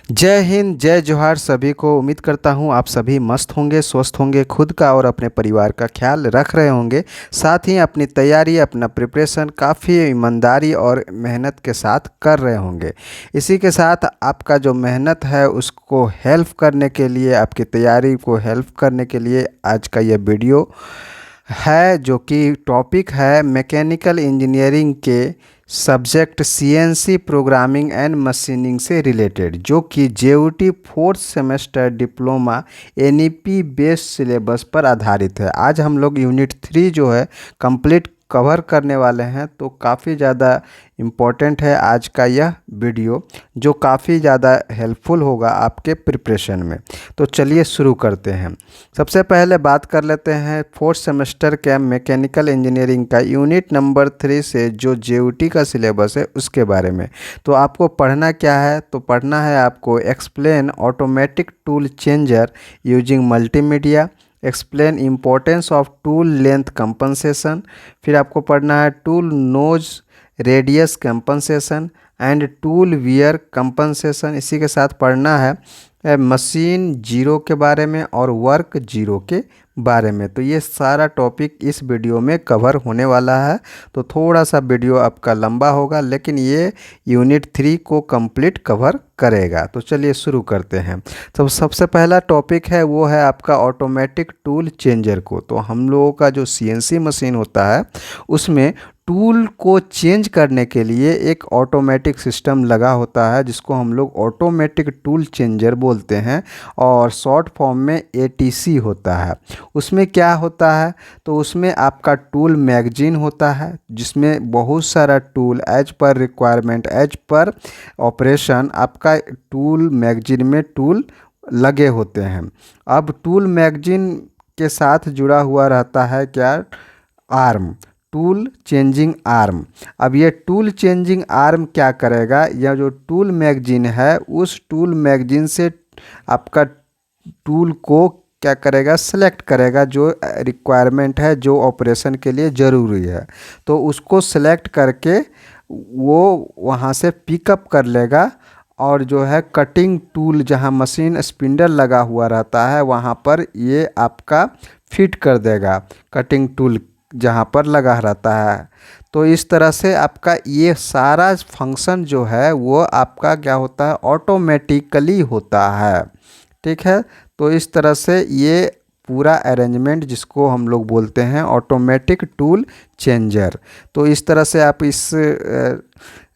जय हिंद, जय जोहार सभी को। उम्मीद करता हूँ आप सभी मस्त होंगे, स्वस्थ होंगे, खुद का और अपने परिवार का ख्याल रख रहे होंगे। साथ ही अपनी तैयारी, अपना प्रिपरेशन काफ़ी ईमानदारी और मेहनत के साथ कर रहे होंगे। इसी के साथ आपका जो मेहनत है उसको हेल्प करने के लिए, आपकी तैयारी को हेल्प करने के लिए आज का ये वीडियो है, जो कि टॉपिक है मैकेनिकल इंजीनियरिंग के subject CNC programming and machining से रिलेटेड, जो कि JUT fourth semester diploma NEP based syllabus पर आधारित है। आज हम लोग यूनिट 3 जो है कंप्लीट कवर करने वाले हैं, तो काफ़ी ज़्यादा इम्पोर्टेंट है आज का यह वीडियो, जो काफ़ी ज़्यादा हेल्पफुल होगा आपके प्रिपरेशन में। तो चलिए शुरू करते हैं। सबसे पहले बात कर लेते हैं फोर्थ सेमेस्टर के मैकेनिकल इंजीनियरिंग का यूनिट नंबर 3 से जो जेयूटी का सिलेबस है उसके बारे में। तो आपको पढ़ना क्या है? तो पढ़ना है आपको explain automatic tool changer using multimedia, explain importance of tool length compensation, फिर आपको पढ़ना है tool nose radius compensation and tool wear compensation. इसी के साथ पढ़ना है मशीन जीरो के बारे में और वर्क जीरो के बारे में। तो ये सारा टॉपिक इस वीडियो में कवर होने वाला है। तो थोड़ा सा वीडियो आपका लंबा होगा, लेकिन ये यूनिट 3 को कंप्लीट कवर करेगा। तो चलिए शुरू करते हैं। तो सबसे पहला टॉपिक है वो है आपका ऑटोमेटिक टूल चेंजर को। तो हम लोगों का जो सीएनसी मशीन होता है उसमें टूल को चेंज करने के लिए एक ऑटोमेटिक सिस्टम लगा होता है, जिसको हम लोग ऑटोमेटिक टूल चेंजर बोलते हैं, और शॉर्ट फॉर्म में एटीसी होता है। उसमें क्या होता है? तो उसमें आपका टूल मैगजीन होता है, जिसमें बहुत सारा tool as per requirement, as per operation आपका टूल मैगजीन में टूल लगे होते हैं। अब टूल मैगजीन के साथ जुड़ा हुआ रहता है क्या? Arm, tool changing arm. अब ये टूल चेंजिंग आर्म क्या करेगा? यह जो टूल मैगजीन है उस टूल मैगजीन से आपका टूल को क्या करेगा? सेलेक्ट करेगा, जो रिक्वायरमेंट है, जो ऑपरेशन के लिए ज़रूरी है। तो उसको सेलेक्ट करके वो वहाँ से पिकअप कर लेगा, और जो है कटिंग टूल जहाँ मशीन स्पिंडल लगा हुआ रहता है वहाँ पर ये आपका फिट कर देगा, कटिंग टूल जहाँ पर लगा रहता है। तो इस तरह से आपका ये सारा फंक्शन जो है वो आपका क्या होता है? ऑटोमेटिकली होता है। ठीक है। तो इस तरह से ये पूरा अरेंजमेंट, जिसको हम लोग बोलते हैं ऑटोमेटिक टूल चेंजर। तो इस तरह से आप इस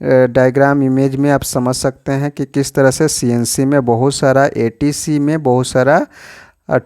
डायग्राम इमेज में आप समझ सकते हैं कि किस तरह से सीएनसी में बहुत सारा, एटीसी में बहुत सारा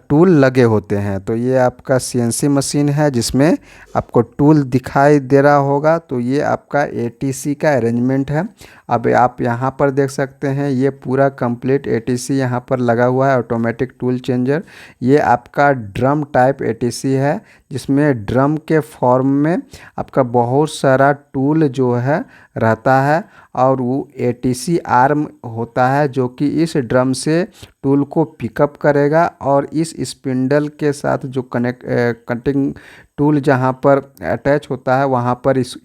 टूल लगे होते हैं। तो ये आपका सीएनसी मशीन है जिसमें आपको टूल दिखाई दे रहा होगा। तो ये आपका एटीसी का अरेंजमेंट है। अब आप यहाँ पर देख सकते हैं ये पूरा कंप्लीट एटीसी यहाँ पर लगा हुआ है, ऑटोमेटिक टूल चेंजर। ये आपका ड्रम टाइप एटीसी है, जिसमें ड्रम के फॉर्म में आपका बहुत सारा टूल जो है रहता है, और वो एटीसी आर्म होता है जो कि इस ड्रम से टूल को पिकअप करेगा, और इस स्पिंडल के साथ जो कटिंग टूल जहाँ पर अटैच होता है वहाँ पर इस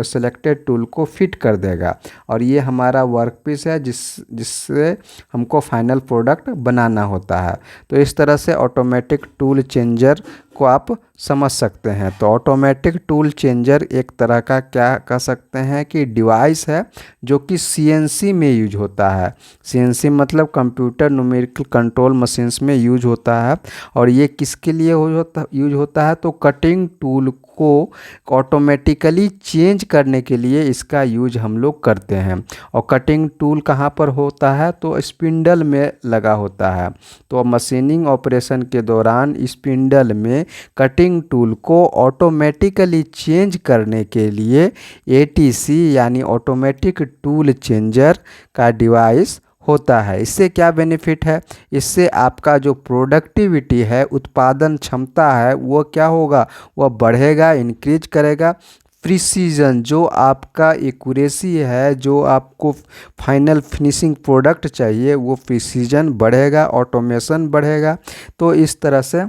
सेलेक्टेड टूल को फिट कर देगा। और ये हमारा वर्कपीस है जिससे हमको फाइनल प्रोडक्ट बनाना होता है। तो इस तरह से ऑटोमेटिक टूल चेंजर को आप समझ सकते हैं। तो ऑटोमेटिक टूल चेंजर एक तरह का क्या कह सकते हैं कि डिवाइस है, जो कि सीएनसी में यूज होता है। सीएनसी मतलब कंप्यूटर न्यूमेरिकल कंट्रोल मशीन्स में यूज होता है। और ये किसके लिए यूज होता है? तो कटिंग टूल को ऑटोमेटिकली चेंज करने के लिए इसका यूज हम लोग करते हैं। और कटिंग टूल कहाँ पर होता है? तो स्पिंडल में लगा होता है। तो मशीनिंग ऑपरेशन के दौरान स्पिंडल में कटिंग टूल को ऑटोमेटिकली चेंज करने के लिए एटीसी यानी ऑटोमेटिक टूल चेंजर का डिवाइस होता है। इससे क्या बेनिफिट है? इससे आपका जो प्रोडक्टिविटी है, उत्पादन क्षमता है, वो क्या होगा? वह बढ़ेगा, इंक्रीज करेगा। प्रिसीजन, जो आपका एक्यूरेसी है, जो आपको फाइनल फिनिशिंग प्रोडक्ट चाहिए, वो प्रिसीजन बढ़ेगा, ऑटोमेशन बढ़ेगा। तो इस तरह से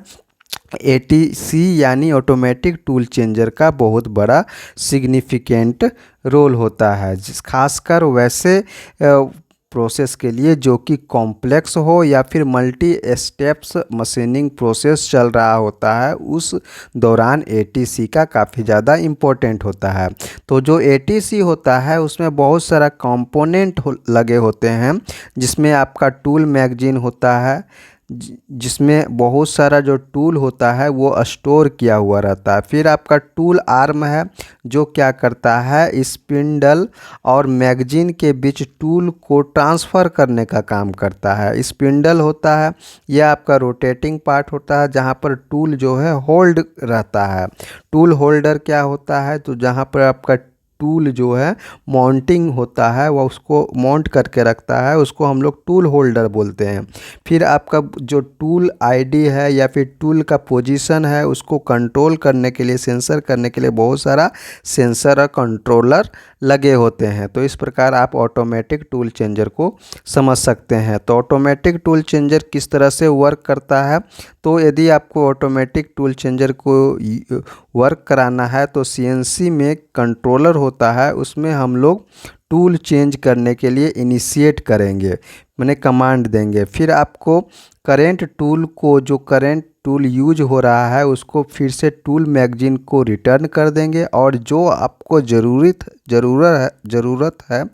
एटीसी यानी ऑटोमेटिक टूल चेंजर का बहुत बड़ा सिग्निफिकेंट रोल होता है, जिस खासकर वैसे प्रोसेस के लिए जो कि कॉम्प्लेक्स हो या फिर मल्टी स्टेप्स मशीनिंग प्रोसेस चल रहा होता है, उस दौरान एटीसी का काफ़ी ज़्यादा इम्पोर्टेंट होता है। तो जो एटीसी होता है उसमें बहुत सारा कंपोनेंट लगे होते हैं, जिसमें आपका टूल मैगजीन होता है, जिसमें बहुत सारा जो टूल होता है वो स्टोर किया हुआ रहता है। फिर आपका टूल आर्म है जो क्या करता है, स्पिंडल और मैगजीन के बीच टूल को ट्रांसफ़र करने का काम करता है। स्पिंडल होता है, यह आपका रोटेटिंग पार्ट होता है जहाँ पर टूल जो है होल्ड रहता है। टूल होल्डर क्या होता है, तो जहाँ पर आपका टूल जो है माउंटिंग होता है, वह उसको माउंट करके रखता है, उसको हम लोग टूल होल्डर बोलते हैं। फिर आपका जो टूल आईडी है या फिर टूल का पोजीशन है, उसको कंट्रोल करने के लिए, सेंसर करने के लिए बहुत सारा सेंसर और कंट्रोलर लगे होते हैं। तो इस प्रकार आप ऑटोमेटिक टूल चेंजर को समझ सकते हैं। तो ऑटोमेटिक टूल चेंजर किस तरह से वर्क करता है, तो यदि आपको ऑटोमेटिक टूल चेंजर को वर्क कराना है तो सीएनसी में कंट्रोलर होता है, उसमें हम लोग टूल चेंज करने के लिए इनिशिएट करेंगे, मैंने कमांड देंगे। फिर आपको करेंट टूल को, जो करेंट टूल यूज हो रहा है उसको फिर से टूल मैगजीन को रिटर्न कर देंगे, और जो आपको ज़रूरत है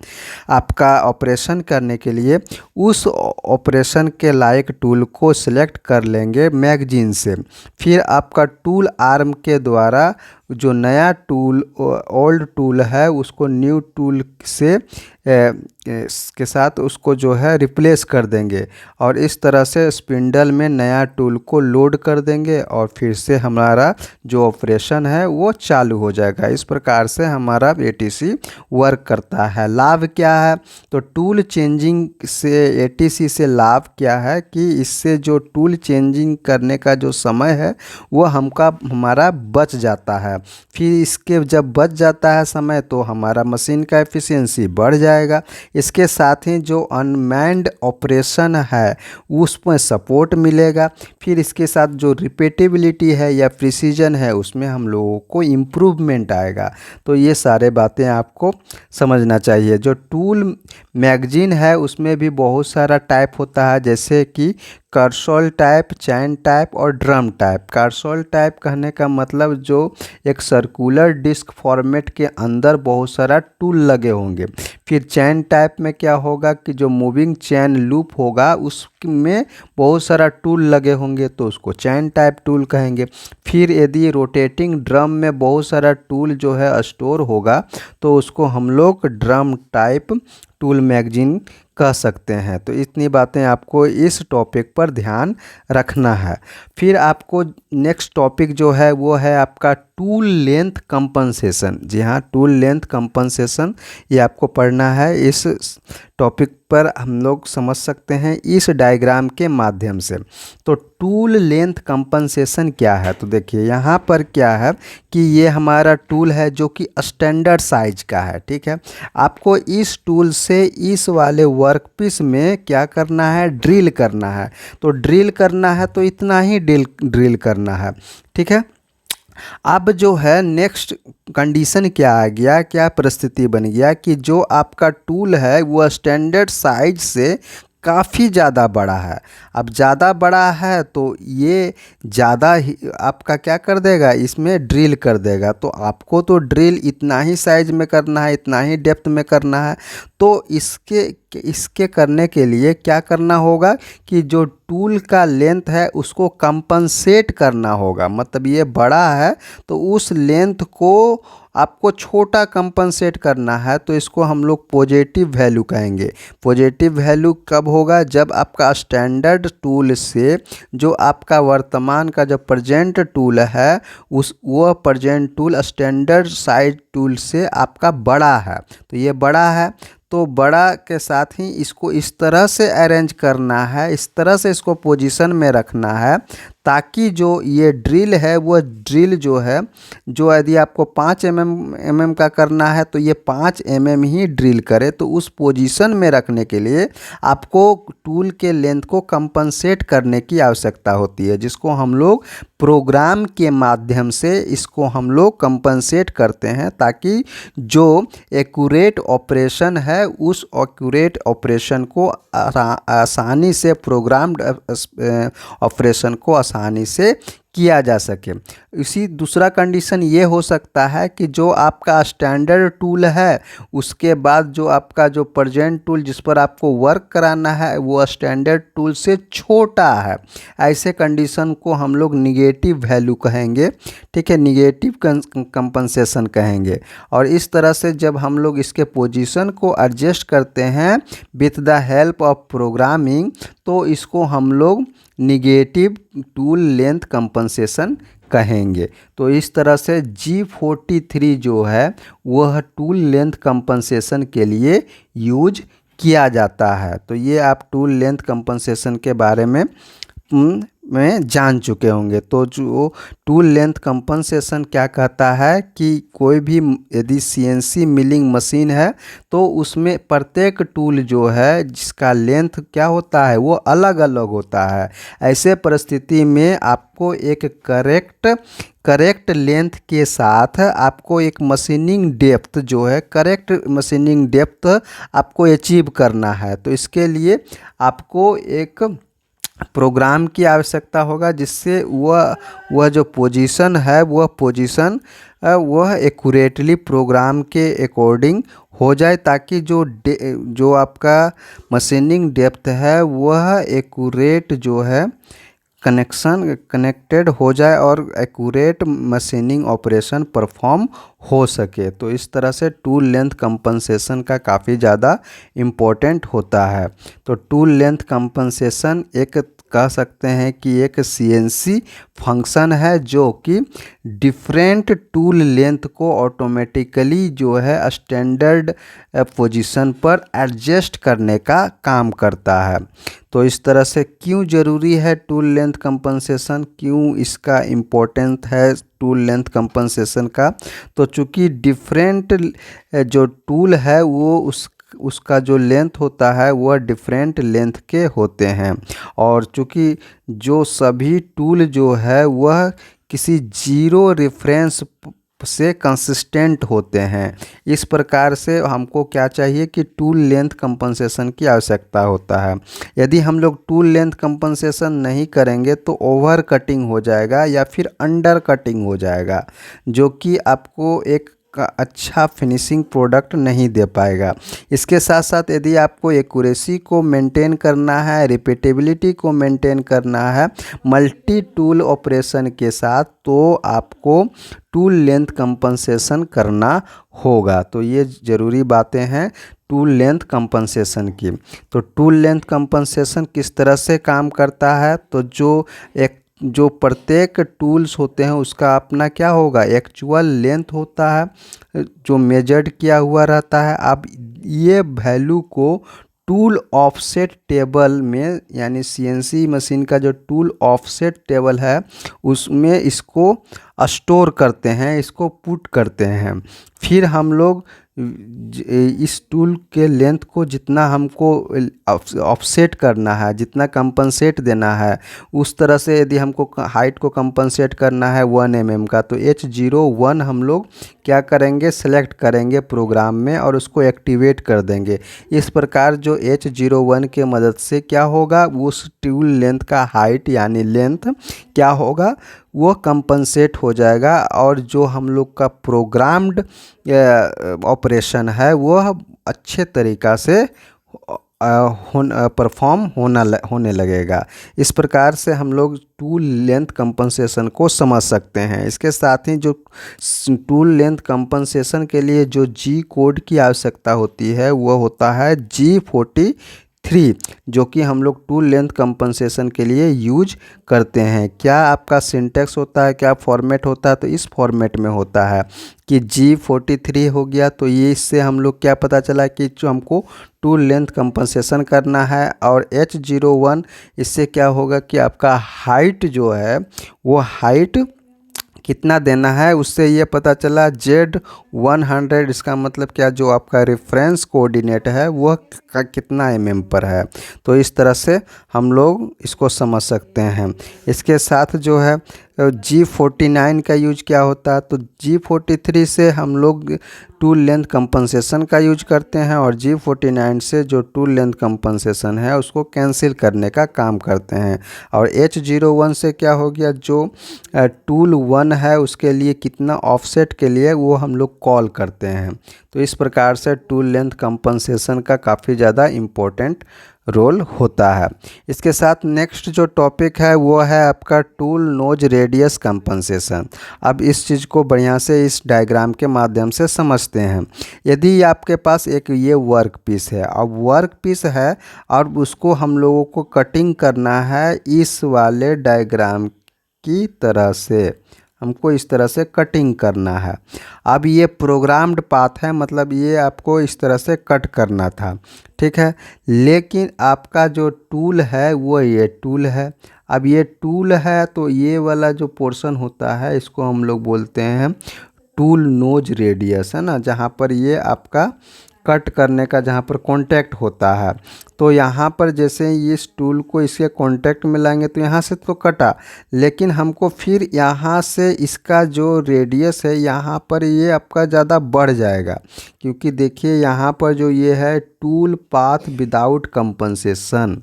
आपका ऑपरेशन करने के लिए, उस ऑपरेशन के लायक टूल को सिलेक्ट कर लेंगे मैगजीन से। फिर आपका टूल आर्म के द्वारा जो नया टूल, ओल्ड टूल है, उसको न्यू टूल से के साथ उसको जो है रिप्लेस कर देंगे, और इस तरह से स्पिंडल में नया टूल को लोड कर देंगे, और फिर से हमारा जो ऑपरेशन है वो चालू हो जाएगा। इस प्रकार से हमारा एटीसी वर्क करता है। लाभ क्या है, तो टूल चेंजिंग से, एटीसी से लाभ क्या है कि इससे जो टूल चेंजिंग करने का जो समय है वो हमारा बच जाता है। फिर इसके जब बच जाता है समय तो हमारा मशीन का एफिशिएंसी बढ़ जाएगा। इसके साथ ही जो अनमैन्ड ऑपरेशन है उसमें सपोर्ट मिलेगा। फिर इसके साथ जो रिपीटेबिलिटी है या प्रिसीजन है उसमें हम लोगों को इम्प्रूवमेंट आएगा। तो ये सारे बातें आपको समझना चाहिए। जो टूल मैगजीन है उसमें भी बहुत सारा टाइप होता है, जैसे कि कर्सोल टाइप, चैन टाइप और ड्रम टाइप। कर्सोल टाइप कहने का मतलब जो एक सर्कुलर डिस्क फॉर्मेट के अंदर बहुत सारा टूल लगे होंगे। फिर चैन टाइप में क्या होगा कि जो मूविंग चैन लूप होगा उसमें बहुत सारा टूल लगे होंगे, तो उसको चैन टाइप टूल कहेंगे। फिर यदि रोटेटिंग ड्रम में बहुत सारा टूल जो है स्टोर होगा तो उसको हम लोग ड्रम टाइप टूल मैगजीन कह सकते हैं। तो इतनी बातें आपको इस टॉपिक पर ध्यान रखना है। फिर आपको नेक्स्ट टॉपिक जो है वो है आपका टूल लेंथ कंपनसेशन। जी हाँ, टूल लेंथ कंपनसेशन ये आपको पढ़ना है। इस टॉपिक पर हम लोग समझ सकते हैं इस डायग्राम के माध्यम से। तो टूल लेंथ कंपनसेशन क्या है, तो देखिए यहाँ पर क्या है कि ये हमारा टूल है जो कि स्टैंडर्ड साइज का है, ठीक है। आपको इस टूल से इस वाले वर्कपीस में क्या करना है, ड्रिल करना है। तो ड्रिल करना है तो इतना ही ड्रिल करना है, ठीक है। अब जो है नेक्स्ट कंडीशन क्या आ गया, क्या परिस्थिति बन गया कि जो आपका टूल है वो स्टैंडर्ड साइज से काफ़ी ज़्यादा बड़ा है। अब ज़्यादा बड़ा है तो ये ज़्यादा ही आपका क्या कर देगा, इसमें ड्रिल कर देगा। तो आपको तो ड्रिल इतना ही साइज में करना है, इतना ही डेप्थ में करना है। तो इसके करने के लिए क्या करना होगा कि जो टूल का लेंथ है उसको कंपनसेट करना होगा। मतलब ये बड़ा है तो उस लेंथ को आपको छोटा कंपनसेट करना है, तो इसको हम लोग पॉजिटिव वैल्यू कहेंगे। पॉजिटिव वैल्यू कब होगा, जब आपका स्टैंडर्ड टूल से जो आपका वर्तमान का जो प्रेजेंट टूल है वो present tool standard size tool से आपका बड़ा है। तो ये बड़ा है, तो बड़ा के साथ ही इसको इस तरह से अरेंज करना है, इस तरह से इसको पोजीशन में रखना है ताकि जो ये ड्रिल है वह ड्रिल जो है, जो यदि आपको 5 mm का करना है तो ये 5 mm ही ड्रिल करे। तो उस पोजीशन में रखने के लिए आपको टूल के लेंथ को कंपनसेट करने की आवश्यकता होती है, जिसको हम लोग प्रोग्राम के माध्यम से इसको हम लोग कंपनसेट करते हैं, ताकि जो एक्यूरेट ऑपरेशन है उस एक्यूरेट ऑपरेशन को आसानी से प्रोग्राम्ड ऑपरेशन को आसानी से किया जा सके। इसी दूसरा कंडीशन ये हो सकता है कि जो आपका स्टैंडर्ड टूल है उसके बाद जो आपका जो प्रेजेंट टूल जिस पर आपको वर्क कराना है वो स्टैंडर्ड टूल से छोटा है। ऐसे कंडीशन को हम लोग निगेटिव वैल्यू कहेंगे, ठीक है, निगेटिव कंपनसेशन कहेंगे। और इस तरह से जब हम लोग इसके पोजीशन को एडजस्ट करते हैं with the help of programming, तो इसको हम लोग निगेटिव टूल लेंथ कंपनसेशन कहेंगे। तो इस तरह से G43 जो है वह टूल लेंथ कंपनसेशन के लिए यूज किया जाता है। तो ये आप टूल लेंथ कंपनसेशन के बारे में जान चुके होंगे। तो जो टूल लेंथ कंपनसेशन क्या कहता है कि कोई भी यदि CNC मिलिंग मशीन है तो उसमें प्रत्येक टूल जो है जिसका लेंथ क्या होता है वो अलग अलग होता है। ऐसे परिस्थिति में आपको एक करेक्ट लेंथ के साथ आपको एक मशीनिंग डेप्थ जो है करेक्ट मशीनिंग डेप्थ आपको अचीव करना है। तो इसके लिए आपको एक प्रोग्राम की आवश्यकता होगा, जिससे वह जो पोजीशन है वह एक्यूरेटली प्रोग्राम के अकॉर्डिंग हो जाए, ताकि जो आपका मशीनिंग डेप्थ है वह एक्यूरेट जो है कनेक्टेड हो जाए और एक्यूरेट मशीनिंग ऑपरेशन परफॉर्म हो सके। तो इस तरह से टूल लेंथ कंपनसेशन का काफ़ी ज़्यादा इम्पोर्टेंट होता है। तो टूल लेंथ कंपनसेशन एक कह सकते हैं कि एक CNC फंक्शन है जो कि डिफरेंट टूल लेंथ को ऑटोमेटिकली जो है स्टैंडर्ड पोजीशन पर एडजस्ट करने का काम करता है। तो इस तरह से क्यों ज़रूरी है टूल लेंथ कंपनसेशन, क्यों इसका इम्पोर्टेंट है टूल लेंथ कंपनसेशन का, तो चूँकि डिफरेंट जो टूल है वो उसका जो लेंथ होता है वह डिफरेंट लेंथ के होते हैं। और चूँकि जो सभी टूल जो है वह किसी जीरो रेफरेंस से कंसिस्टेंट होते हैं, इस प्रकार से हमको क्या चाहिए कि टूल लेंथ कंपनसेशन की आवश्यकता होता है। यदि हम लोग टूल लेंथ कंपनसेशन नहीं करेंगे तो ओवर कटिंग हो जाएगा या फिर अंडर कटिंग हो जाएगा, जो कि आपको एक का अच्छा फिनिशिंग प्रोडक्ट नहीं दे पाएगा। इसके साथ साथ यदि आपको एक्यूरेसी को मेंटेन करना है, रिपीटेबिलिटी को मेंटेन करना है मल्टी टूल ऑपरेशन के साथ, तो आपको टूल लेंथ कंपनसेशन करना होगा। तो ये ज़रूरी बातें हैं टूल लेंथ कंपनसेशन की। तो टूल लेंथ कंपनसेशन किस तरह से काम करता है, तो जो प्रत्येक टूल्स होते हैं उसका अपना क्या होगा एक्चुअल लेंथ होता है जो मेजर्ड किया हुआ रहता है। अब ये वैल्यू को टूल ऑफसेट टेबल में, यानी CNC मशीन का जो टूल ऑफसेट टेबल है उसमें इसको स्टोर करते हैं, इसको पुट करते हैं। फिर हम लोग इस टूल के लेंथ को जितना हमको ऑफसेट करना है, जितना कंपनसेट देना है, उस तरह से यदि हमको हाइट को कंपनसेट करना है 1 mm का, तो H01 हम लोग क्या करेंगे सेलेक्ट करेंगे प्रोग्राम में और उसको एक्टिवेट कर देंगे। इस प्रकार जो H01 के मदद से क्या होगा उस टूल लेंथ का हाइट यानी लेंथ क्या होगा वो कंपनसेट हो जाएगा, और जो हम लोग का प्रोग्राम्ड ऑपरेशन है वह अच्छे तरीक़ा से परफॉर्म होने लगेगा। इस प्रकार से हम लोग टूल लेंथ कंपनसेशन को समझ सकते हैं। इसके साथ ही जो टूल लेंथ कंपनसेशन के लिए जो G कोड की आवश्यकता होती है वह होता है G43 3 जो कि हम लोग टूल लेंथ कंपनसेशन के लिए यूज करते हैं। क्या आपका सिंटेक्स होता है, क्या फॉर्मेट होता है, तो इस फॉर्मेट में होता है कि G43 हो गया। तो ये इससे हम लोग क्या पता चला कि जो हमको टूल लेंथ कंपनसेशन करना है। और H01 इससे क्या होगा कि आपका हाइट जो है वो हाइट कितना देना है, उससे ये पता चला Z100 इसका मतलब क्या, जो आपका रेफरेंस कोऑर्डिनेट है वह कितना पर है। तो इस तरह से हम लोग इसको समझ सकते हैं। इसके साथ जो है G49 का यूज क्या होता है, तो G43 से हम लोग टूल लेंथ कंपनसेशन का यूज करते हैं और G49 से जो टूल लेंथ कंपनसेशन है उसको कैंसिल करने का काम करते हैं। और H01 से क्या हो गया, जो टूल 1 है उसके लिए कितना ऑफसेट के लिए वो हम लोग कॉल करते हैं। तो इस प्रकार से टूल लेंथ कंपनसेशन का काफ़ी ज़्यादा इम्पोर्टेंट रोल होता है। इसके साथ नेक्स्ट जो टॉपिक है वो है आपका टूल नोज रेडियस कंपनसेशन। अब इस चीज़ को बढ़िया से इस डायग्राम के माध्यम से समझते हैं। यदि आपके पास एक ये वर्क पीस है, अब वर्क पीस है और उसको हम लोगों को कटिंग करना है इस वाले डायग्राम की तरह से, हमको इस तरह से कटिंग करना है। अब ये प्रोग्राम्ड पाथ है, मतलब ये आपको इस तरह से कट करना था, ठीक है। लेकिन आपका जो टूल है वो ये टूल है। अब ये टूल है तो ये वाला जो पोर्शन होता है इसको हम लोग बोलते हैं टूल नोज रेडियस, है ना, जहाँ पर ये आपका कट करने का जहाँ पर कांटेक्ट होता है। तो यहाँ पर जैसे इस टूल को इसके कांटेक्ट में लाएंगे तो यहाँ से तो कटा, लेकिन हमको फिर यहाँ से इसका जो रेडियस है यहाँ पर ये आपका ज़्यादा बढ़ जाएगा, क्योंकि देखिए यहाँ पर जो ये है टूल पाथ विदाउट कंपनसेशन,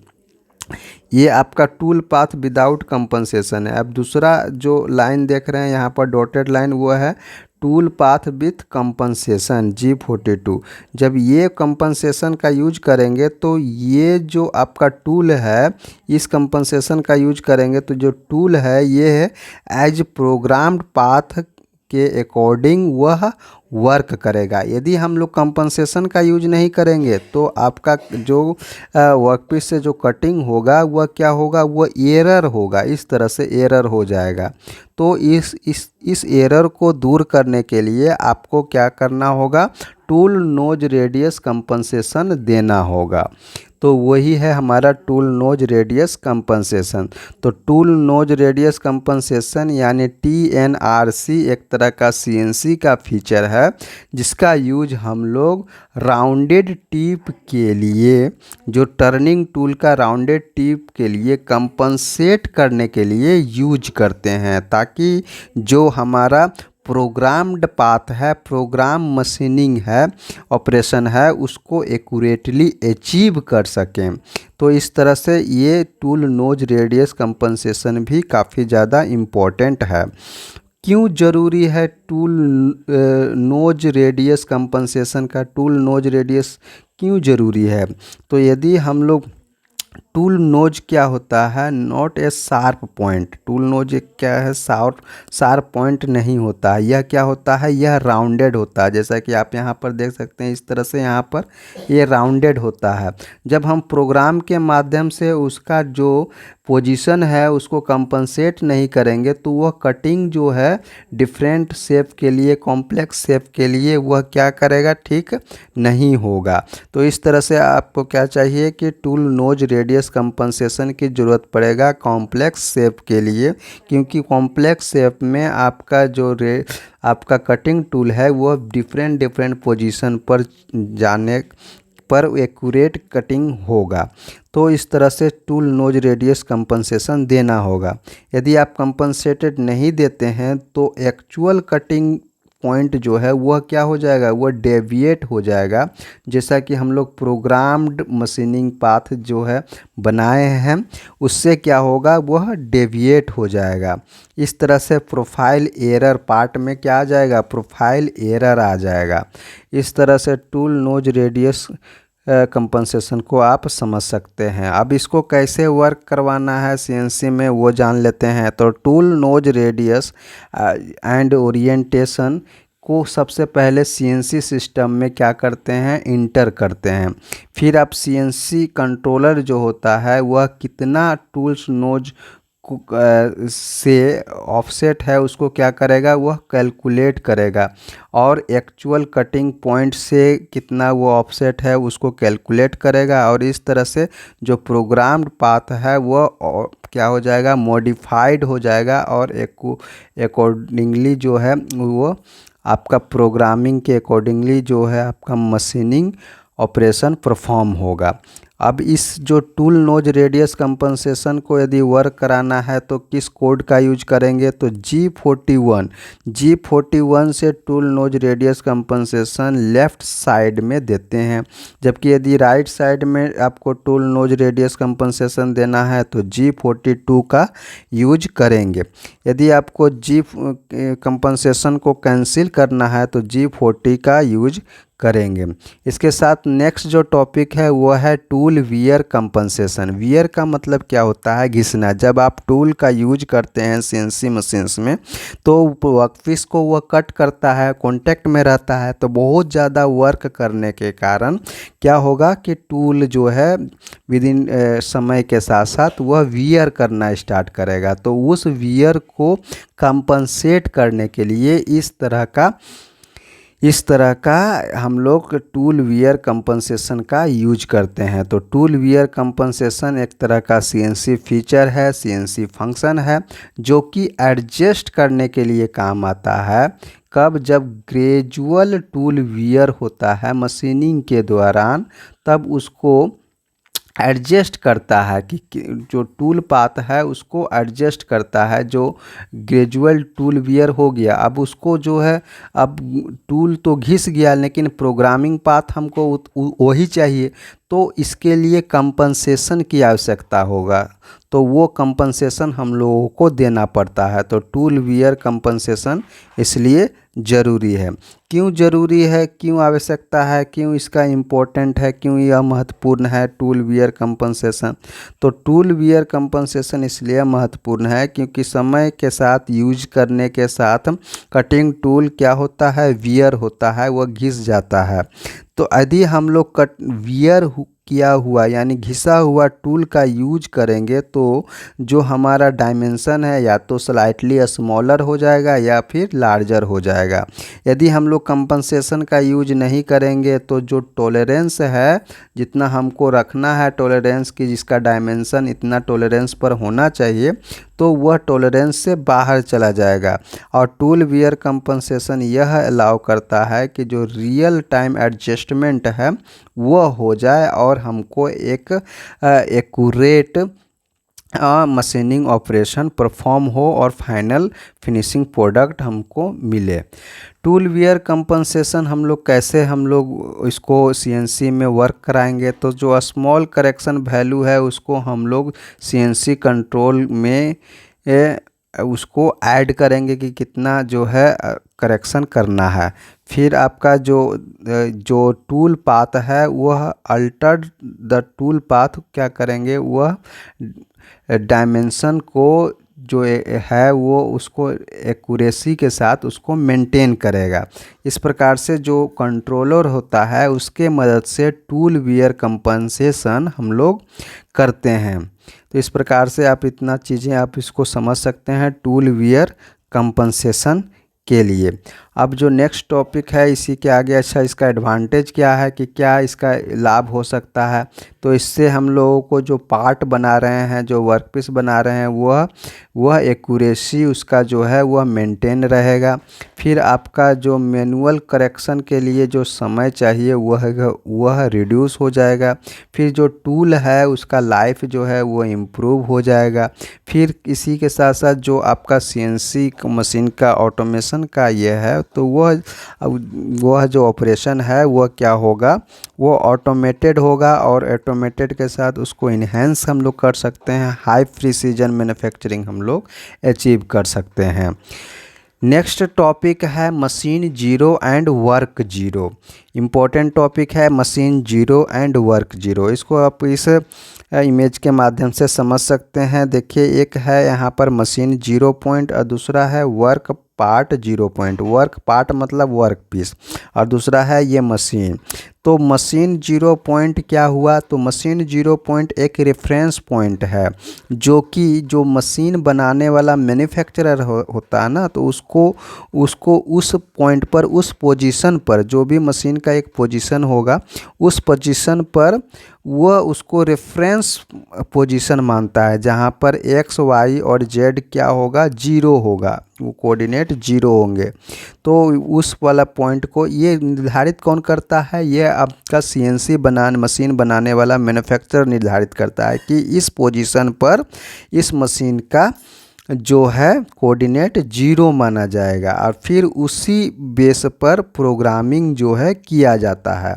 ये आपका टूल पाथ विदाउट कंपनसेशन है। अब दूसरा जो लाइन देख रहे हैं यहाँ पर डॉटेड लाइन, वो है tool path with compensation G42। जब ये कंपनसेशन का यूज करेंगे तो ये जो आपका टूल है इस कंपनसेशन का यूज करेंगे तो जो टूल है ये है एज प्रोग्राम्ड पाथ के अकॉर्डिंग वह वर्क करेगा। यदि हम लोग कंपनसेशन का यूज नहीं करेंगे तो आपका जो वर्कपीस से जो कटिंग होगा वह क्या होगा, वह एरर होगा, इस तरह से एरर हो जाएगा। तो इस एरर को दूर करने के लिए आपको क्या करना होगा, टूल नोज रेडियस कंपनसेशन देना होगा। तो वही है हमारा टूल नोज रेडियस कंपनसेशन। तो टूल नोज रेडियस कंपनसेशन यानी TNRC एक तरह का CNC का फीचर है, जिसका यूज हम लोग राउंडेड टिप के लिए, जो टर्निंग टूल का राउंडेड टिप के लिए कंपनसेट करने के लिए यूज करते हैं, ताकि जो हमारा प्रोग्राम्ड पाथ है, प्रोग्राम मशीनिंग है, ऑपरेशन है, उसको एक्यूरेटली अचीव कर सकें। तो इस तरह से ये टूल नोज रेडियस कंपनसेशन भी काफ़ी ज़्यादा इम्पोर्टेंट है। क्यों ज़रूरी है टूल नोज रेडियस कंपनसेशन का, टूल नोज रेडियस क्यों ज़रूरी है, तो यदि हम लोग टूल नोज क्या होता है, not a sharp point, tool nose एक क्या है, शार्प पॉइंट नहीं होता है। यह क्या होता है, यह राउंडेड होता है, जैसा कि आप यहाँ पर देख सकते हैं इस तरह से यहाँ पर ये राउंडेड होता है। जब हम प्रोग्राम के माध्यम से उसका जो पोजीशन है उसको कंपनसेट नहीं करेंगे तो वह कटिंग जो है डिफरेंट शेप के लिए, कॉम्प्लेक्स शेप के लिए वह क्या करेगा, ठीक नहीं होगा। तो इस तरह से आपको क्या चाहिए कि टूल नोज रेडियस कंपनसेशन की ज़रूरत पड़ेगा कॉम्प्लेक्स शेप के लिए, क्योंकि कॉम्प्लेक्स शेप में आपका जो आपका कटिंग टूल है वह डिफरेंट पोजीशन पर जाने पर एक्यूरेट कटिंग होगा। तो इस तरह से टूल नोज रेडियस कंपनसेशन देना होगा। यदि आप कंपनसेटेड नहीं देते हैं तो एक्चुअल कटिंग पॉइंट जो है वह क्या हो जाएगा, वह डेविएट हो जाएगा। जैसा कि हम लोग प्रोग्राम्ड मशीनिंग पाथ जो है बनाए हैं उससे क्या होगा, वह डेविएट हो जाएगा। इस तरह से प्रोफाइल एरर पार्ट में क्या आ जाएगा, प्रोफाइल एरर आ जाएगा। इस तरह से टूल नोज रेडियस कंपनसेशन को आप समझ सकते हैं। अब इसको कैसे वर्क करवाना है CNC में वो जान लेते हैं। तो tool nose radius and orientation उसको सबसे पहले सीएनसी सिस्टम में क्या करते हैं, इंटर करते हैं। फिर आप सीएनसी कंट्रोलर जो होता है वह कितना टूल्स नोज से ऑफसेट है उसको क्या करेगा, वह कैलकुलेट करेगा और एक्चुअल कटिंग पॉइंट से कितना वो ऑफसेट है उसको कैलकुलेट करेगा और इस तरह से जो प्रोग्राम्ड पाथ है वह क्या हो जाएगा, मॉडिफाइड हो जाएगा और अकॉर्डिंगली जो है वो आपका प्रोग्रामिंग के अकॉर्डिंगली जो है आपका मशीनिंग ऑपरेशन परफॉर्म होगा। अब इस जो टूल नोज रेडियस कंपनसेशन को यदि वर्क कराना है तो किस कोड का यूज करेंगे, तो G41 से tool nose radius compensation left side में देते हैं, जबकि यदि राइट साइड में आपको टूल नोज रेडियस कंपनसेशन देना है तो G42 का यूज करेंगे। यदि आपको G कंपनसेशन को कैंसिल करना है तो G40 का यूज करेंगे। इसके साथ नेक्स्ट जो टॉपिक है वो है टूल वियर कंपनसेशन। वियर का मतलब क्या होता है, घिसना। जब आप टूल का यूज करते हैं सीएनसी मशीन्स में तो वर्कपीस को वह कट करता है, कांटेक्ट में रहता है, तो बहुत ज़्यादा वर्क करने के कारण क्या होगा कि टूल जो है विदिन समय के साथ साथ वह वियर करना स्टार्ट करेगा। तो उस वियर को कंपनसेट करने के लिए इस तरह का हम लोग टूल वियर कंपनसेशन का यूज करते हैं। तो टूल वियर कंपनसेशन एक तरह का सीएनसी फीचर है, सीएनसी फंक्शन है जो कि एडजस्ट करने के लिए काम आता है। कब, जब ग्रेजुअल टूल वियर होता है मशीनिंग के दौरान, तब उसको एडजस्ट करता है कि जो टूल पाथ है उसको एडजस्ट करता है। जो ग्रेजुअल टूल वियर हो गया, अब उसको जो है, अब टूल तो घिस गया लेकिन प्रोग्रामिंग पाथ हमको वही चाहिए, तो इसके लिए कंपनसेशन की आवश्यकता होगा, तो वो कंपनसेशन हम लोगों को देना पड़ता है। तो टूल वियर कंपनसेशन इसलिए ज़रूरी है। क्यों ज़रूरी है, क्यों आवश्यकता है, क्यों इसका इम्पोर्टेंट है, क्यों यह महत्वपूर्ण है टूल वियर कंपनसेशन? तो टूल वियर कंपनसेशन इसलिए महत्वपूर्ण है क्योंकि समय के साथ यूज करने के साथ कटिंग टूल क्या होता है, वियर होता है, वह घिस जाता है। तो यदि हम लोग वियर किया हुआ यानी घिसा हुआ टूल का यूज करेंगे तो जो हमारा डायमेंशन है या तो स्लाइटली स्मॉलर हो जाएगा या फिर लार्जर हो जाएगा। यदि हम लोग कंपनसेशन का यूज नहीं करेंगे तो जो टॉलरेंस है, जितना हमको रखना है टॉलरेंस की, जिसका डायमेंशन इतना टॉलरेंस पर होना चाहिए, तो वह टॉलरेंस से बाहर चला जाएगा। और टूल वियर कंपनसेशन यह अलाउ करता है कि जो रियल टाइम एडजस्टमेंट है वह हो जाए और हमको एक एक्यूरेट मशीनिंग ऑपरेशन परफॉर्म हो और फाइनल फिनिशिंग प्रोडक्ट हमको मिले। टूल वियर कंपनसेशन हम लोग इसको सीएनसी में वर्क कराएंगे, तो जो स्मॉल करेक्शन वैल्यू है उसको हम लोग सीएनसी कंट्रोल में उसको ऐड करेंगे कि कितना जो है करेक्शन करना है। फिर आपका जो टूल पाथ है वह अल्टर्ड द टूल पाथ क्या करेंगे, वह डायमेंशन को जो है वो उसको एक्यूरेसी के साथ उसको मेंटेन करेगा। इस प्रकार से जो कंट्रोलर होता है उसके मदद से टूल वियर कंपनसेशन हम लोग करते हैं। तो इस प्रकार से आप इतना चीज़ें आप इसको समझ सकते हैं टूल वियर कंपनसेशन के लिए। अब जो नेक्स्ट टॉपिक है इसी के आगे, अच्छा इसका एडवांटेज क्या है कि क्या इसका लाभ हो सकता है, तो इससे हम लोगों को जो पार्ट बना रहे हैं, जो वर्कपीस बना रहे हैं, वह एक्यूरेसी उसका जो है वह मेंटेन रहेगा। फिर आपका जो मैनुअल करेक्शन के लिए जो समय चाहिए वह रिड्यूस हो जाएगा। फिर जो टूल है उसका लाइफ जो है वो इम्प्रूव हो जाएगा। फिर इसी के साथ साथ जो आपका सीएनसी मशीन का ऑटोमेशन का ये है, तो वह जो ऑपरेशन है वह क्या होगा, वो ऑटोमेटेड होगा और ऑटोमेटेड के साथ उसको इन्हेंस हम लोग कर सकते हैं, हाई प्रिसीजन मैन्युफैक्चरिंग हम लोग अचीव कर सकते हैं। नेक्स्ट टॉपिक है machine zero and work zero. Important topic है machine zero and work zero. इसको आप इस इमेज के माध्यम से समझ सकते हैं। देखिए, एक है यहाँ पर मशीन जीरो पॉइंट और दूसरा है work part 0 point. Work part मतलब वर्क पीस, और दूसरा है ये मशीन। तो मशीन 0 पॉइंट क्या हुआ, तो मशीन 0 पॉइंट एक रेफरेंस पॉइंट है, जो कि जो मशीन बनाने वाला मैन्युफैक्चरर होता है ना, तो उसको उसको उस पॉइंट पर, उस पोजीशन पर, जो भी मशीन का एक पोजीशन होगा, उस पोजीशन पर वह उसको रेफरेंस पोजीशन मानता है, जहाँ पर एक्स वाई और जेड क्या होगा, जीरो होगा, वो कोऑर्डिनेट जीरो होंगे। तो उस वाला पॉइंट को ये निर्धारित कौन करता है, ये आपका सीएनसी मशीन बनाने वाला मैन्युफैक्चरर निर्धारित करता है कि इस पोजीशन पर इस मशीन का जो है कोऑर्डिनेट जीरो माना जाएगा, और फिर उसी बेस पर प्रोग्रामिंग जो है किया जाता है।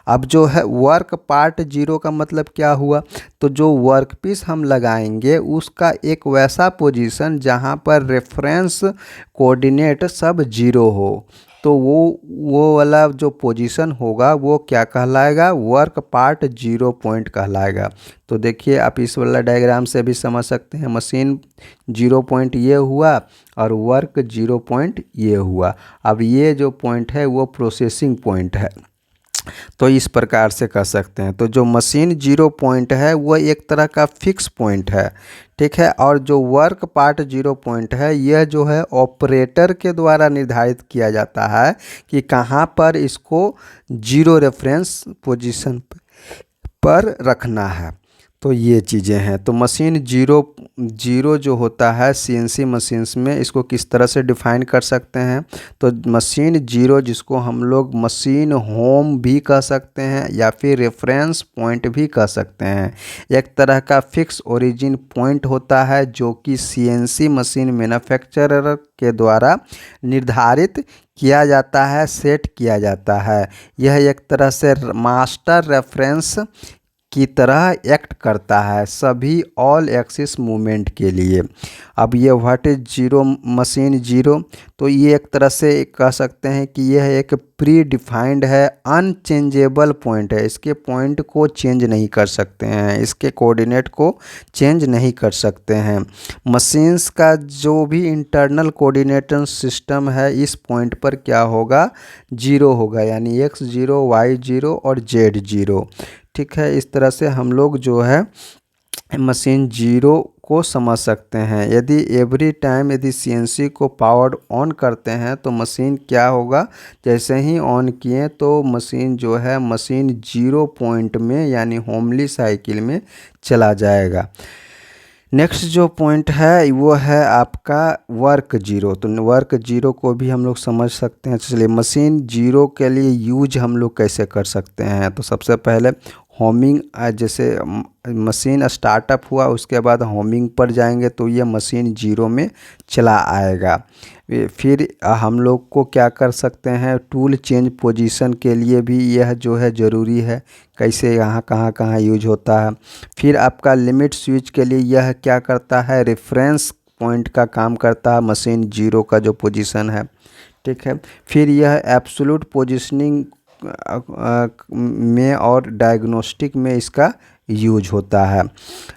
अब जो है वर्क पार्ट 0 का मतलब क्या हुआ, तो जो वर्क पीस हम लगाएंगे उसका एक वैसा पोजीशन जहां पर रेफरेंस कोऑर्डिनेट सब जीरो हो, तो वो वाला जो पोजीशन होगा वो क्या कहलाएगा, वर्क पार्ट 0 पॉइंट कहलाएगा। तो देखिए आप इस वाला डायग्राम से भी समझ सकते हैं, मशीन 0 पॉइंट ये हुआ और वर्क 0 पॉइंट ये हुआ। अब ये जो पॉइंट है वो प्रोसेसिंग पॉइंट है, तो इस प्रकार से कर सकते हैं। तो जो मशीन 0 पॉइंट है वो एक तरह का फिक्स पॉइंट है, ठीक है। और जो वर्क पार्ट 0 पॉइंट है यह जो है ऑपरेटर के द्वारा निर्धारित किया जाता है कि कहाँ पर इसको जीरो रेफरेंस पोजीशन पर रखना है। तो ये चीज़ें हैं। तो मशीन जीरो जो होता है सीएनसी मशीन्स में, इसको किस तरह से डिफाइन कर सकते हैं, तो मशीन जीरो जिसको हम लोग मशीन होम भी कह सकते हैं या फिर रेफरेंस पॉइंट भी कह सकते हैं। एक तरह का फिक्स ओरिजिन पॉइंट होता है जो कि सीएनसी मशीन मैन्युफैक्चरर के द्वारा निर्धारित किया जाता है, सेट किया जाता है। यह एक तरह से मास्टर रेफरेंस की तरह एक्ट करता है सभी ऑल एक्सिस मूवमेंट के लिए। अब ये what is zero, machine zero, तो ये एक तरह से कह सकते हैं कि यह एक प्री डिफाइंड है, अनचेंजेबल पॉइंट है। इसके पॉइंट को चेंज नहीं कर सकते हैं, इसके कोऑर्डिनेट को चेंज नहीं कर सकते हैं। मशीन्स का जो भी इंटरनल कोऑर्डिनेशन सिस्टम है इस पॉइंट पर क्या होगा, जीरो होगा, यानी एक्स जीरो, वाई जीरो और जेड जीरो, ठीक है। इस तरह से हम लोग जो है मशीन जीरो को समझ सकते हैं। यदि एवरी टाइम यदि सीएनसी को पावर्ड ऑन करते हैं तो मशीन क्या होगा, जैसे ही ऑन किए तो मशीन जो है मशीन जीरो पॉइंट में यानी होमली साइकिल में चला जाएगा। नेक्स्ट जो पॉइंट है वो है आपका वर्क जीरो। तो वर्क जीरो को भी हम लोग समझ सकते हैं। चलिए मशीन जीरो के लिए यूज हम लोग कैसे कर सकते हैं, तो सबसे पहले होमिंग, जैसे मशीन स्टार्टअप हुआ उसके बाद होमिंग पर जाएंगे तो ये मशीन जीरो में चला आएगा। फिर हम लोग को क्या कर सकते हैं, टूल चेंज पोजीशन के लिए भी यह जो है ज़रूरी है, कैसे यहाँ कहाँ यूज होता है। फिर आपका लिमिट स्विच के लिए यह क्या करता है, रेफरेंस पॉइंट का काम करता है मशीन जीरो का जो पोजीशन है, ठीक है। फिर यह एब्सोल्यूट पोजीशनिंग में और डायग्नोस्टिक में इसका यूज होता है।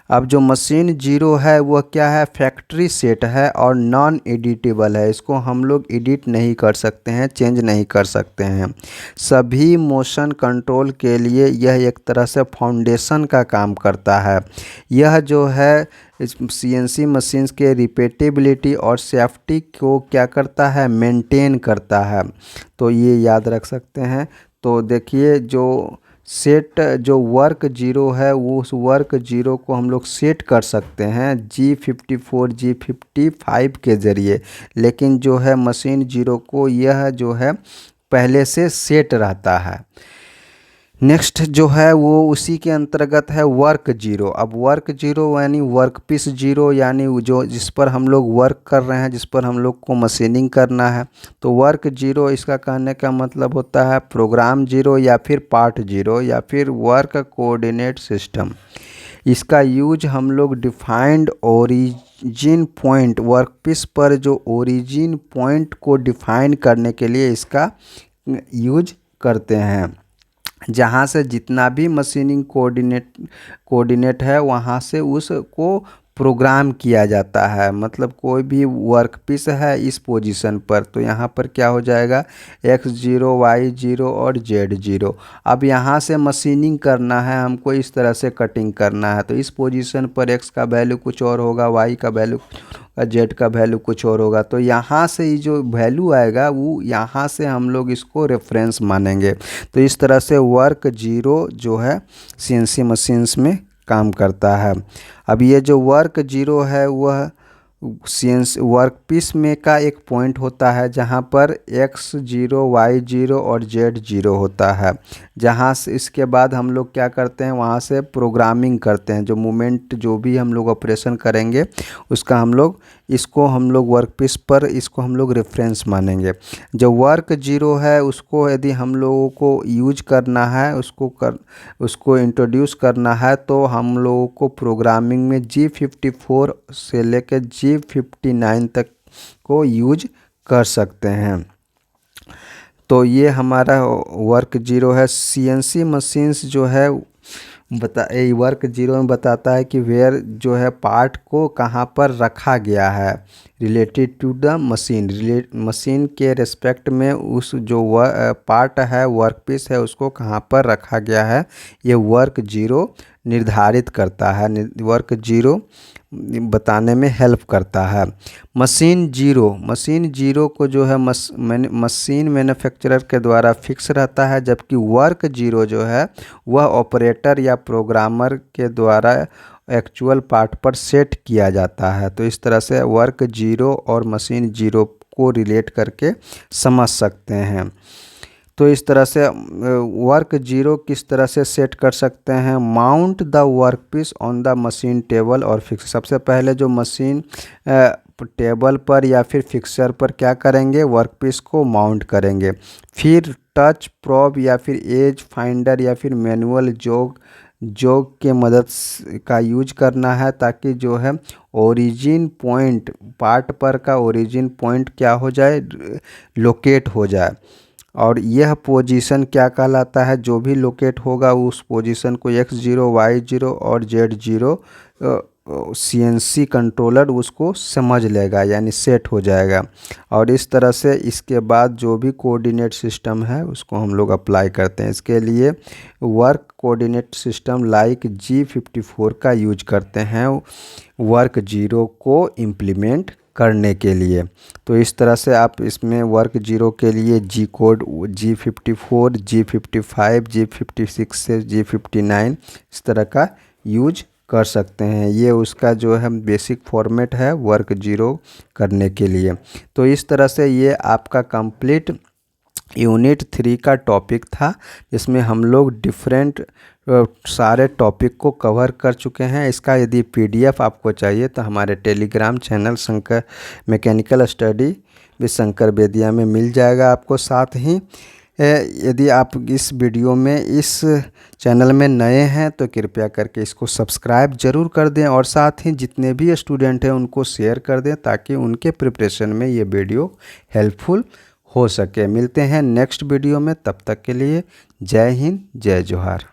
अब जो मशीन जीरो है वह क्या है, फैक्ट्री सेट है और नॉन एडिटेबल है। इसको हम लोग एडिट नहीं कर सकते हैं, चेंज नहीं कर सकते हैं। सभी मोशन कंट्रोल के लिए यह एक तरह से फाउंडेशन का काम करता है। यह जो है सीएनसी मशीन्स के रिपीटेबिलिटी और सेफ्टी को क्या करता है, मेंटेन करता है। तो ये याद रख सकते हैं। तो देखिए जो वर्क जीरो है वो उस वर्क जीरो को हम लोग सेट कर सकते हैं G54 G55 के ज़रिए, लेकिन जो है मशीन जीरो को यह जो है पहले से सेट रहता है। नेक्स्ट जो है वो उसी के अंतर्गत है वर्क जीरो। अब वर्क जीरो यानी वर्क पीस जीरो, यानी जो जिस पर हम लोग वर्क कर रहे हैं, जिस पर हम लोग को मशीनिंग करना है। तो वर्क जीरो इसका कहने का मतलब होता है प्रोग्राम जीरो या फिर पार्ट जीरो या फिर वर्क कोऑर्डिनेट सिस्टम। इसका यूज हम लोग defined origin point, work piece पर जो ओरिजिन पॉइंट को डिफाइन करने के लिए इसका यूज करते हैं, जहाँ से जितना भी मशीनिंग कोऑर्डिनेट है वहाँ से उसको प्रोग्राम किया जाता है। मतलब कोई भी वर्क पीस है इस पोजीशन पर, तो यहाँ पर क्या हो जाएगा x0 y0 और z0। अब यहाँ से मशीनिंग करना है हमको, इस तरह से कटिंग करना है, तो इस पोजीशन पर x का वैल्यू कुछ और होगा, y का वैल्यू z का वैल्यू कुछ और होगा। तो यहाँ से ये जो वैल्यू आएगा वो यहाँ से हम लोग इसको रेफरेंस मानेंगे। तो इस तरह से वर्क जीरो जो है CNC मशीन्स में काम करता है। अब ये जो वर्क जीरो है वह CNC वर्क पीस में का एक पॉइंट होता है जहाँ पर x0 y0 और z0 होता है। जहाँ से इसके बाद हम लोग क्या करते हैं, वहाँ से प्रोग्रामिंग करते हैं। जो मूवमेंट जो भी हम लोग ऑपरेशन करेंगे उसका हम लोग वर्क पीस पर इसको हम लोग रेफरेंस मानेंगे। जो वर्क जीरो है उसको यदि हम लोगों को यूज करना है, उसको इंट्रोड्यूस करना है, तो हम लोगों को प्रोग्रामिंग में G54 से लेकर G59 तक को यूज कर सकते हैं। तो ये हमारा वर्क जीरो है। CNC मशीन्स जो है वर्क जीरो में बताता है कि वेयर जो है पार्ट को कहाँ पर रखा गया है related to the machine. Machine के रिस्पेक्ट में उस जो पार्ट है वर्क पीस है उसको कहाँ पर रखा गया है, ये वर्क जीरो निर्धारित करता है, वर्क जीरो बताने में हेल्प करता है। मशीन जीरो को जो है मशीन मैन्युफैक्चरर के द्वारा फिक्स रहता है, जबकि वर्क जीरो जो है वह ऑपरेटर या प्रोग्रामर के द्वारा एक्चुअल पार्ट पर सेट किया जाता है। तो इस तरह से वर्क जीरो और मशीन जीरो को रिलेट करके समझ सकते हैं। तो इस तरह से वर्क जीरो किस तरह से सेट कर सकते हैं, mount the work piece on the machine table और फिक्स। सबसे पहले जो मशीन टेबल पर या फिर फिक्सर पर क्या करेंगे, वर्क पीस को माउंट करेंगे। फिर टच प्रोब या फिर एज फाइंडर या फिर मैनुअल जोग के मदद का यूज करना है, ताकि जो है ओरिजिन पॉइंट पार्ट पर का ओरिजिन पॉइंट क्या हो जाए, लोकेट हो जाए। और यह पोजीशन क्या कहलाता है, जो भी लोकेट होगा उस पोजीशन को x0 y0 और z0 CNC कंट्रोलर उसको समझ लेगा, यानी सेट हो जाएगा। और इस तरह से इसके बाद जो भी कोऑर्डिनेट सिस्टम है उसको हम लोग अप्लाई करते हैं। इसके लिए work coordinate system like G54 का यूज करते हैं वर्क जीरो को इम्प्लीमेंट करने के लिए। तो इस तरह से आप इसमें वर्क जीरो के लिए G code G54, G55, G56 से G59 इस तरह का यूज कर सकते हैं। ये उसका जो है बेसिक फॉर्मेट है वर्क जीरो करने के लिए। तो इस तरह से ये आपका कंप्लीट यूनिट 3 का टॉपिक था, जिसमें हम लोग डिफरेंट सारे टॉपिक को कवर कर चुके हैं। इसका यदि PDF आपको चाहिए तो हमारे Telegram channel Shankar mechanical study with Shankar Bedia में मिल जाएगा आपको। साथ ही यदि आप इस वीडियो में इस चैनल में नए हैं तो कृपया करके इसको सब्सक्राइब ज़रूर कर दें, और साथ ही जितने भी स्टूडेंट हैं उनको शेयर कर दें, ताकि उनके प्रिपरेशन में ये वीडियो हेल्पफुल हो सके। मिलते हैं नेक्स्ट वीडियो में, तब तक के लिए जय हिंद जय जोहार।